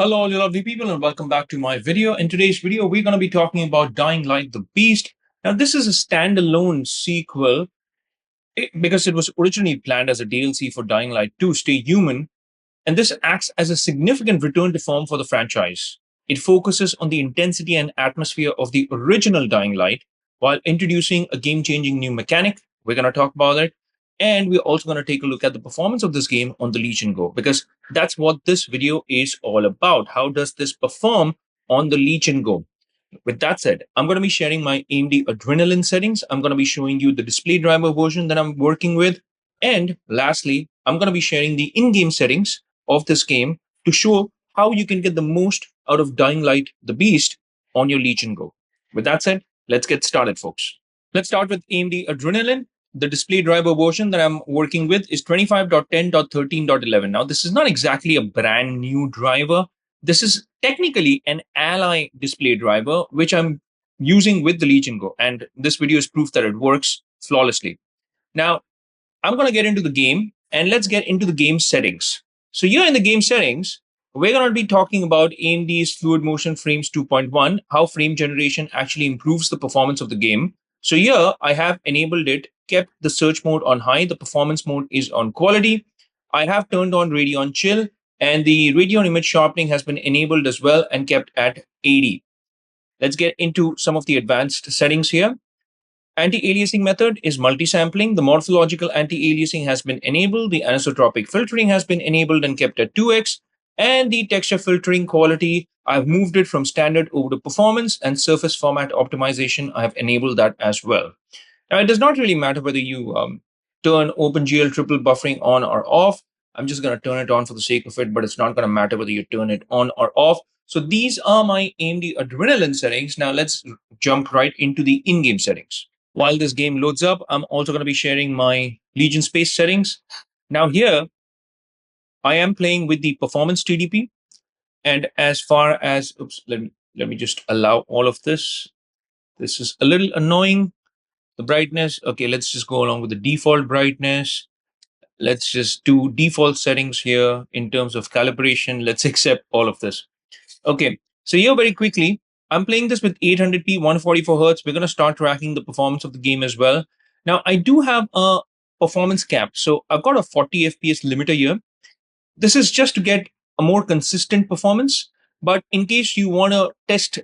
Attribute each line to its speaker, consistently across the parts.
Speaker 1: Hello, all you lovely people, and welcome back to my video. In today's video, we're going to be talking about Dying Light the Beast. Now, this is a standalone sequel because it was originally planned as a DLC for Dying Light 2 Stay Human, and this acts as a significant return to form for the franchise. It focuses on the intensity and atmosphere of the original Dying Light while introducing a game changing new mechanic. We're going to talk about it. And we're also going to take a look at the performance of this game on the Legion Go because that's what this video is all about. How does this perform on the Legion Go? With that said, I'm going to be sharing my AMD Adrenaline settings. I'm going to be showing you the display driver version that I'm working with. And lastly, I'm going to be sharing the in-game settings of this game to show how you can get the most out of Dying Light the Beast on your Legion Go. With that said, let's get started, folks. Let's start with AMD Adrenaline. The display driver version that I'm working with is 25.10.13.11. Now, this is not exactly a brand new driver. This is technically an ally display driver, which I'm using with the Legion Go. And this video is proof that it works flawlessly. Now, I'm going to get into the game and let's get into the game settings. So here in the game settings, we're going to be talking about AMD's Fluid Motion Frames 2.1, how frame generation actually improves the performance of the game. So here I have enabled it, kept the search mode on high, the performance mode is on quality. I have turned on Radeon Chill, and the Radeon image sharpening has been enabled as well and kept at 80. Let's get into some of the advanced settings here. Anti-aliasing method is multi-sampling. The morphological anti-aliasing has been enabled. The anisotropic filtering has been enabled and kept at 2x. And the texture filtering quality, I've moved it from standard over to performance, and surface format optimization, I have enabled that as well. Now, it does not really matter whether you turn OpenGL triple buffering on or off. I'm just going to turn it on for the sake of it, but it's not going to matter whether you turn it on or off. So these are my AMD Adrenaline settings. Now let's jump right into the in-game settings. While this game loads up, I'm also going to be sharing my Legion Space settings. Now here, I am playing with the performance TDP. And as far as, let me just allow all of this. This is a little annoying. The brightness, okay, let's just go along with the default brightness. Let's just do default settings here in terms of calibration. Let's accept all of this. Okay, so here very quickly, I'm playing this with 800p, 144 hertz. We're going to start tracking the performance of the game as well. Now, I do have a performance cap. So I've got a 40 FPS limiter here. This is just to get a more consistent performance. But in case you want to test,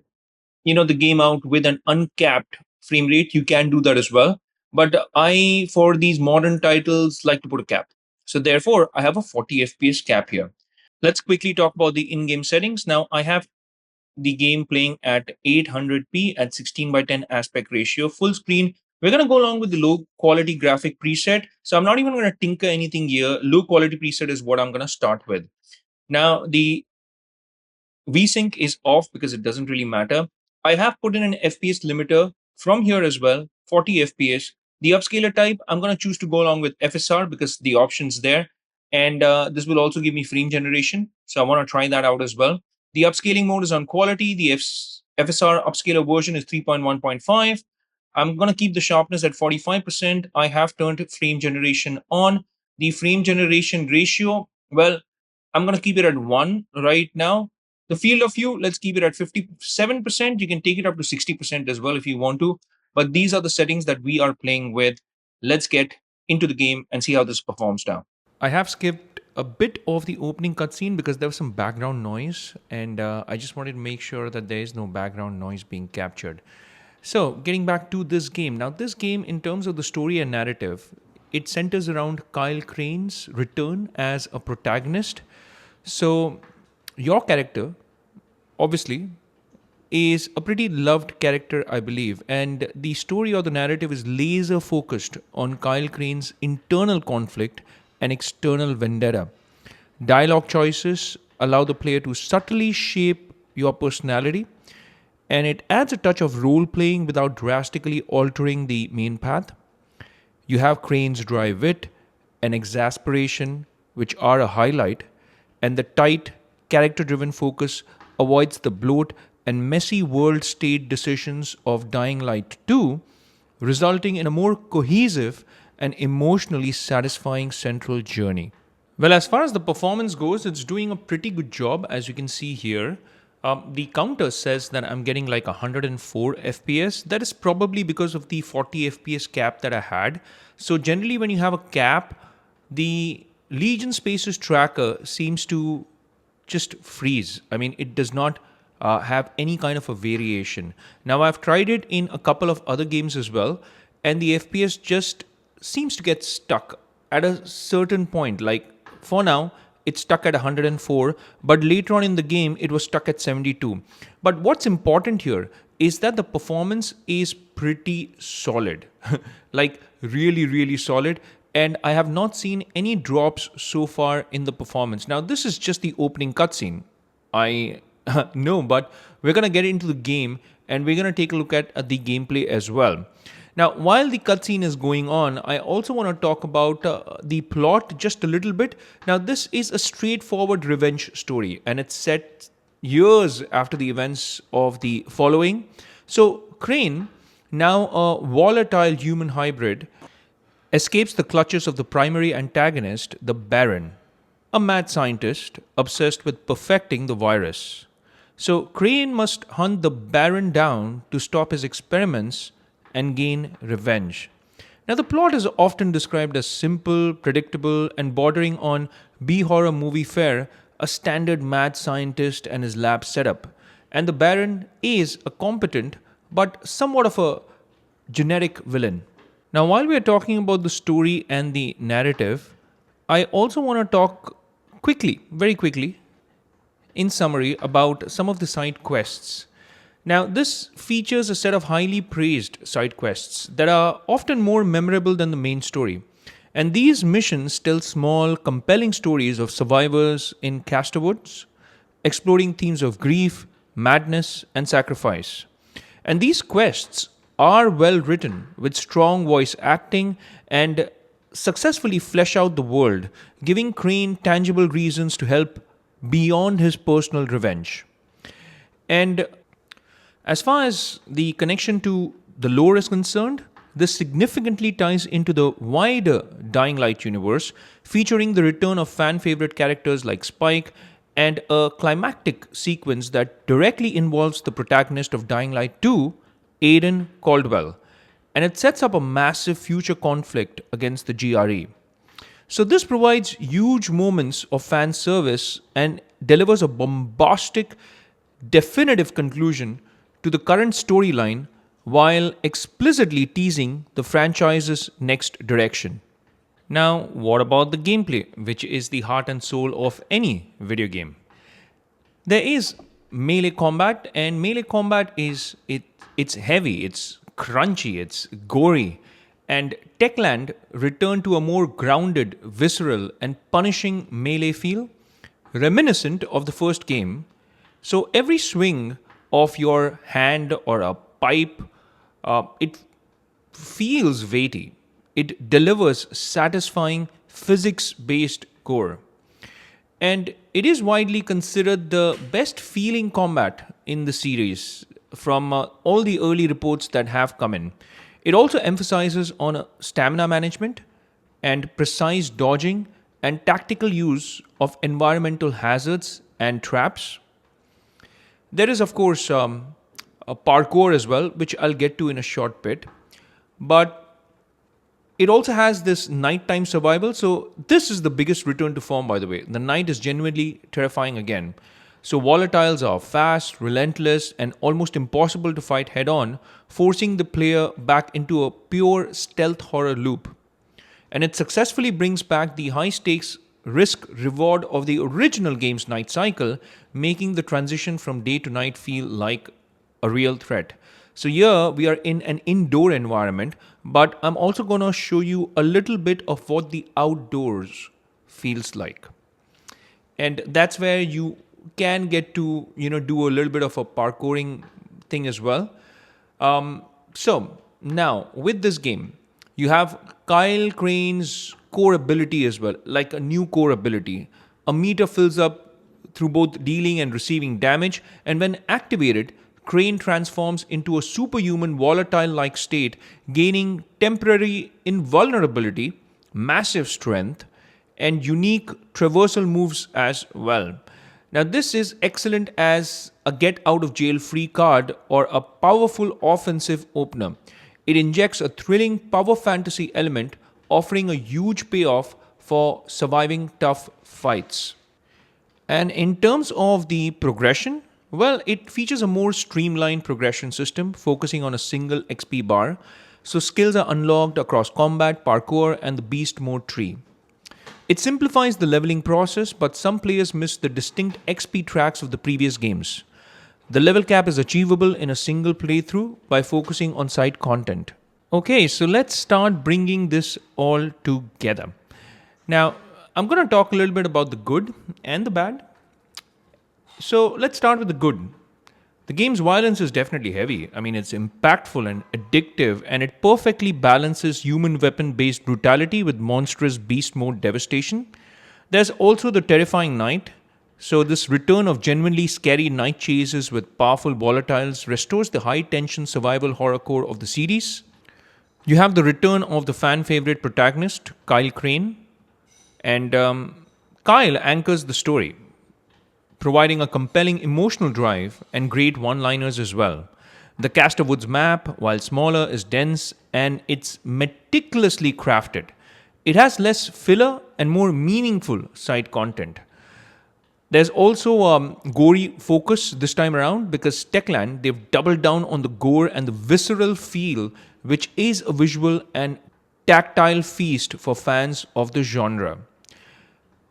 Speaker 1: the game out with an uncapped frame rate, you can do that as well. But I, for these modern titles, like to put a cap. So therefore, I have a 40 FPS cap here. Let's quickly talk about the in-game settings. Now, I have the game playing at 800p at 16:10 aspect ratio, full screen. We're going to go along with the low quality graphic preset. So I'm not even going to tinker anything here. Low quality preset is what I'm going to start with. Now, the VSync is off because it doesn't really matter. I have put in an FPS limiter from here as well, 40 FPS. The upscaler type, I'm going to choose to go along with FSR because the option's there. And this will also give me frame generation. So I want to try that out as well. The upscaling mode is on quality. The FSR upscaler version is 3.1.5. I'm going to keep the sharpness at 45%. I have turned frame generation on. The frame generation ratio, well, I'm going to keep it at 1 right now. The field of view, let's keep it at 57%. You can take it up to 60% as well if you want to. But these are the settings that we are playing with. Let's get into the game and see how this performs now.
Speaker 2: I have skipped a bit of the opening cutscene because there was some background noise, and I just wanted to make sure that there is no background noise being captured. So, getting back to this game. Now, this game, in terms of the story and narrative, it centers around Kyle Crane's return as a protagonist. So, your character, obviously, is a pretty loved character, I believe, and the story or the narrative is laser focused on Kyle Crane's internal conflict and external vendetta. Dialogue choices allow the player to subtly shape your personality, and it adds a touch of role playing without drastically altering the main path. You have Crane's dry wit and exasperation, which are a highlight, and the tight, character driven focus avoids the bloat and messy world state decisions of Dying Light 2, resulting in a more cohesive and emotionally satisfying central journey. Well, as far as the performance goes, it's doing a pretty good job. As you can see here, the counter says that I'm getting like 104 FPS. That is probably because of the 40 FPS cap that I had. So generally, when you have a cap, the Legion Spaces tracker seems to just freeze. I mean, it does not have any kind of a variation. Now, I've tried it in a couple of other games as well, and the FPS just seems to get stuck at a certain point. Like for now, it's stuck at 104, but later on in the game, it was stuck at 72. But what's important here is that the performance is pretty solid, like really, really solid. And I have not seen any drops so far in the performance. Now, this is just the opening cutscene. I know, but we're going to get into the game and we're going to take a look at the gameplay as well. Now, while the cutscene is going on, I also want to talk about the plot just a little bit. Now, this is a straightforward revenge story, and it's set years after the events of the following. So, Crane, now a volatile human hybrid, escapes the clutches of the primary antagonist, the Baron, a mad scientist obsessed with perfecting the virus. So, Crane must hunt the Baron down to stop his experiments and gain revenge. Now, the plot is often described as simple, predictable, and bordering on B horror movie fare, a standard mad scientist and his lab setup. And the Baron is a competent but somewhat of a generic villain. Now, while we are talking about the story and the narrative, I also want to talk quickly, very quickly, in summary, about some of the side quests. Now, this features a set of highly praised side quests that are often more memorable than the main story. And these missions tell small, compelling stories of survivors in Castor Woods, exploring themes of grief, madness, and sacrifice. And these quests are well written with strong voice acting and successfully flesh out the world, giving Crane tangible reasons to help beyond his personal revenge. And as far as the connection to the lore is concerned, this significantly ties into the wider Dying Light universe, featuring the return of fan favorite characters like Spike and a climactic sequence that directly involves the protagonist of Dying Light 2, Aiden Caldwell, and it sets up a massive future conflict against the GRE. So, this provides huge moments of fan service and delivers a bombastic, definitive conclusion to the current storyline while explicitly teasing the franchise's next direction. Now, what about the gameplay, which is the heart and soul of any video game? There is melee combat, and melee combat it's heavy, it's crunchy, it's gory, and Techland returned to a more grounded, visceral, and punishing melee feel, reminiscent of the first game. So every swing of your hand or a pipe, it feels weighty. It delivers satisfying physics based core. And it is widely considered the best feeling combat in the series from all the early reports that have come in. It also emphasizes on stamina management and precise dodging and tactical use of environmental hazards and traps. There is, of course, a parkour as well, which I'll get to in a short bit. But it also has this nighttime survival. So, this is the biggest return to form, by the way. The night is genuinely terrifying again. So, volatiles are fast, relentless, and almost impossible to fight head on, forcing the player back into a pure stealth horror loop. And it successfully brings back the high stakes risk reward of the original game's night cycle, making the transition from day to night feel like a real threat. So, here we are in an indoor environment, but I'm also going to show you a little bit of what the outdoors feels like. And that's where you can get to, do a little bit of a parkouring thing as well. So, now with this game, you have Kyle Crane's core ability as well, like a new core ability. A meter fills up through both dealing and receiving damage, and when activated, Crane transforms into a superhuman volatile like state, gaining temporary invulnerability, massive strength, and unique traversal moves as well. Now, this is excellent as a get out of jail free card or a powerful offensive opener. It injects a thrilling power fantasy element, offering a huge payoff for surviving tough fights. And in terms of the progression, well, it features a more streamlined progression system focusing on a single XP bar. So skills are unlocked across combat, parkour, and the beast mode tree. It simplifies the leveling process, but some players miss the distinct XP tracks of the previous games. The level cap is achievable in a single playthrough by focusing on side content. Okay, so let's start bringing this all together. Now, I'm going to talk a little bit about the good and the bad. So, let's start with the good. The game's violence is definitely heavy. I mean, it's impactful and addictive, and it perfectly balances human weapon based brutality with monstrous beast mode devastation. There's also the terrifying night. So, this return of genuinely scary night chases with powerful volatiles restores the high tension survival horror core of the series. You have the return of the fan favorite protagonist, Kyle Crane, and Kyle anchors the story, providing a compelling emotional drive and great one liners as well. The Castor Woods map, while smaller, is dense and it's meticulously crafted. It has less filler and more meaningful side content. There's also gory focus this time around because Techland, they've doubled down on the gore and the visceral feel, which is a visual and tactile feast for fans of the genre.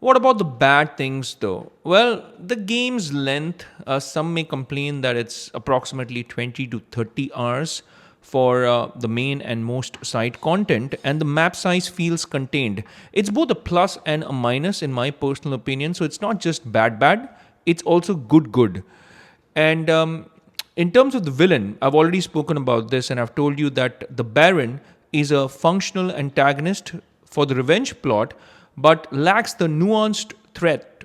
Speaker 2: What about the bad things though? Well, the game's length, some may complain that it's approximately 20 to 30 hours for the main and most side content, and the map size feels contained. It's both a plus and a minus, in my personal opinion, so it's not just bad, it's also good. And in terms of the villain, I've already spoken about this, and I've told you that the Baron is a functional antagonist for the revenge plot but lacks the nuanced threat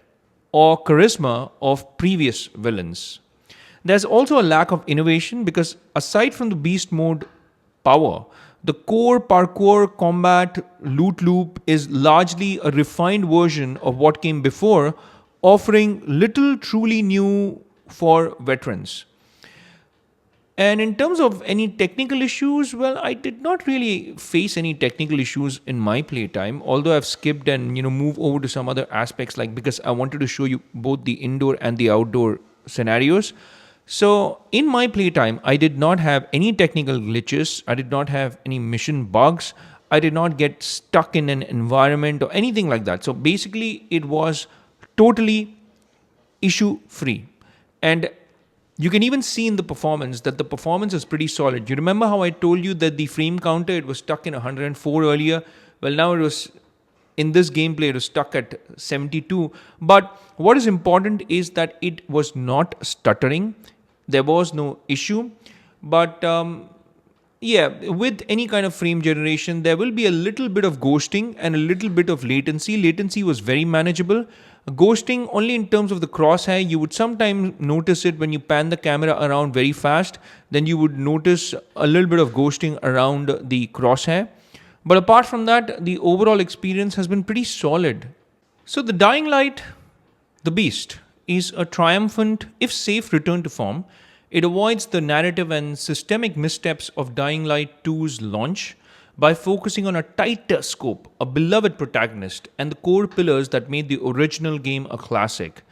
Speaker 2: or charisma of previous villains. There's also a lack of innovation because, aside from the beast mode power, the core parkour combat loot loop is largely a refined version of what came before, offering little truly new for veterans. And in terms of any technical issues, well, I did not really face any technical issues in my playtime, although I've skipped and moved over to some other aspects, like because I wanted to show you both the indoor and the outdoor scenarios. So in my playtime, I did not have any technical glitches. I did not have any mission bugs. I did not get stuck in an environment or anything like that. So basically, it was totally issue free. And you can even see in the performance that the performance is pretty solid. You remember how I told you that the frame counter, it was stuck in 104 earlier? Well, now it was in this gameplay, it was stuck at 72. But what is important is that it was not stuttering. There was no issue. But yeah, with any kind of frame generation, there will be a little bit of ghosting and a little bit of latency. Latency was very manageable. Ghosting only in terms of the crosshair. You would sometimes notice it when you pan the camera around very fast. Then you would notice a little bit of ghosting around the crosshair. But apart from that, the overall experience has been pretty solid. So the Dying Light, the Beast, is a triumphant, if safe, return to form. It avoids the narrative and systemic missteps of Dying Light 2's launch by focusing on a tighter scope, a beloved protagonist, and the core pillars that made the original game a classic,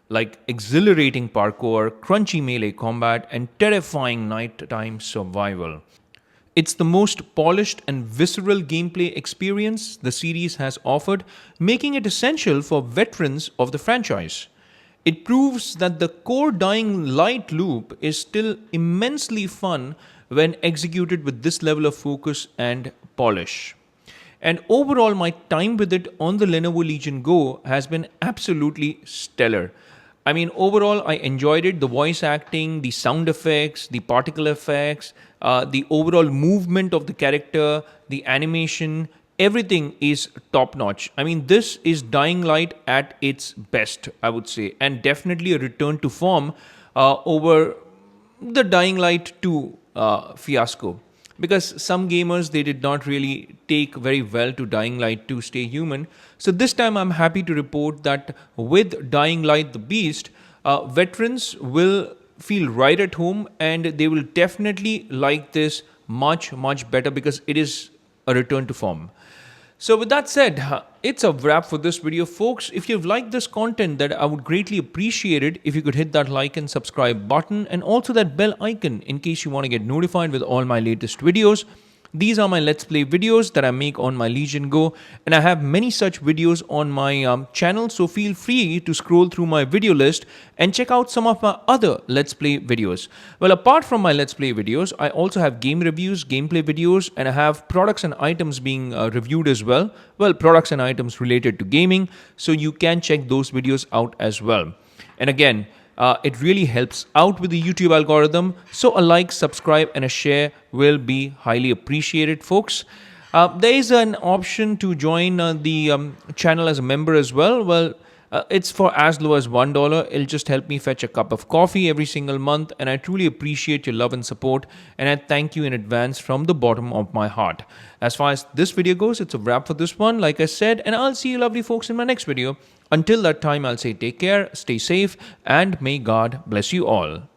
Speaker 2: like exhilarating parkour, crunchy melee combat, and terrifying nighttime survival. It's the most polished and visceral gameplay experience the series has offered, making it essential for veterans of the franchise. It proves that the core Dying Light loop is still immensely fun when executed with this level of focus and polish. And overall, my time with it on the Lenovo Legion Go has been absolutely stellar. I mean, overall, I enjoyed it. The voice acting, the sound effects, the particle effects, the overall movement of the character, the animation, everything is top notch. I mean, this is Dying Light at its best, I would say, and definitely a return to form over the Dying Light 2 fiasco. because some gamers, they did not really take very well to Dying Light to stay human. So this time I'm happy to report that with Dying Light the Beast, veterans will feel right at home, and they will definitely like this much better because it is a return to form. So with that said, it's a wrap for this video, folks. If you've liked this content, that I would greatly appreciate it if you could hit that like and subscribe button, and also that bell icon in case you want to get notified with all my latest videos. These are my Let's Play videos that I make on my Legion Go, and I have many such videos on my channel, so feel free to scroll through my video list and check out some of my other Let's Play videos. Well, apart from my Let's Play videos, I also have game reviews, gameplay videos, and I have products and items being reviewed as well. Well, products and items related to gaming, so you can check those videos out as well. And again, it really helps out with the YouTube algorithm. So a like, subscribe, and a share will be highly appreciated, folks. There is an option to join the channel as a member as well. Well, it's for as low as $1. It'll just help me fetch a cup of coffee every single month, and I truly appreciate your love and support, and I thank you in advance from the bottom of my heart. As far as this video goes, it's a wrap for this one, like I said, and I'll see you lovely folks in my next video. Until that time, I'll say take care, stay safe, and may God bless you all.